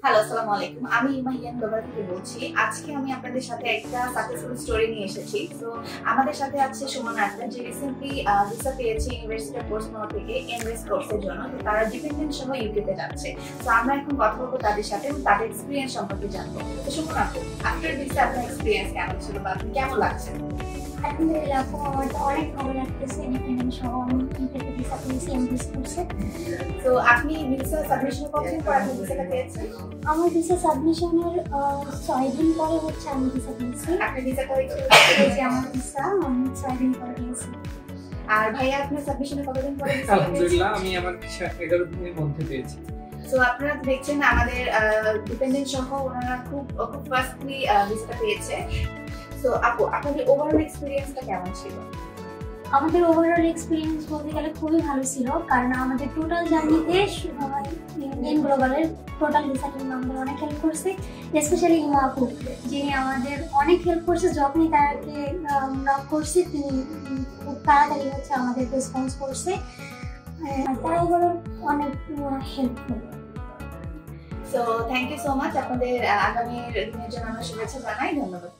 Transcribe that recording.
Hello, আসসালামু আলাইকুম। আমি ইমাহিয়ান গ্লোবাল থেকে বলছি। আজকে আমি আপনাদের সাথে একটা সাকসেসফুল স্টোরি নিয়ে এসেছি। সো আমাদের সাথে আছে সুমনা আক্তার, যে রিসেন্টলি ভিসা পেয়েছে ইউনিভার্সিটি অফ পোর্টসমাউথ থেকে এমএস কোর্সের জন্য। তো তারা ডিপেন্ডেন্ট সহ ইউকেতে যাচ্ছে। তো আমরা এখন কথা বলবো তাদের সাথে এবং তাদের এক্সপিরিয়েন্স সম্পর্কে জানবো। তো সুমনা আপু, আফটার ভিসা আপনার এক্সপিরিয়েন্স কেমন ছিল বা আপনি কেমন লাগছে? আলহামদুলিল্লাহ, আপু আমার তো অনেক ভালো লাগতেছে। ইন্ডিপেন্ডেন্ট সহ আমি ইন্টারভিউ ভিসা পেয়েছি এমবিএস কোর্সে। তো আপনি ভিসা সাবমিশনের কতদিন পর আপনি ভিসাটা পেয়েছেন? আমার ভিসা সাবমিশনের 6 দিন পরে হচ্ছে আমি ভিসা পেয়েছি। আপনি ভিসাটা যে আমার ভিসা আমি 6 দিন পরে পেয়েছি। আর ভাইয়া আপনার সাবমিশনের কতদিন পরে? আলহামদুলিল্লাহ, আমি আমার ভিসা 11 দিনের মধ্যে পেয়েছি। তো আপনারা দেখছেন আমাদের ডিপেন্ডেন্ট সহ ওনারা খুব ফাস্টলি ভিসাটা পেয়েছে। সো আপু, আপনাদের ওভারঅল এক্সপেরিয়েন্সটা কেমন ছিল? আমাদের ওভারঅল এক্সপিরিয়েন্স বলতে গেলে খুবই ভালো ছিল, কারণ আমাদের টোটাল জার্নিতে ইন্ডিয়ান গ্লোবালের টোটাল ভিসা টিম আমাদের অনেক হেল্প করছে। স্পেশালি ইমা আপু, যিনি আমাদের অনেক হেল্প করছে। যখনই তাকে নক করছি তিনি খুব তাড়াতাড়ি হচ্ছে আমাদের রেসপন্স করছে। তারা ওভারঅল অনেক helpful. So thank you so much. আপনাদের আগামী দিনের জন্য আমরা শুভেচ্ছা জানাই। ধন্যবাদ।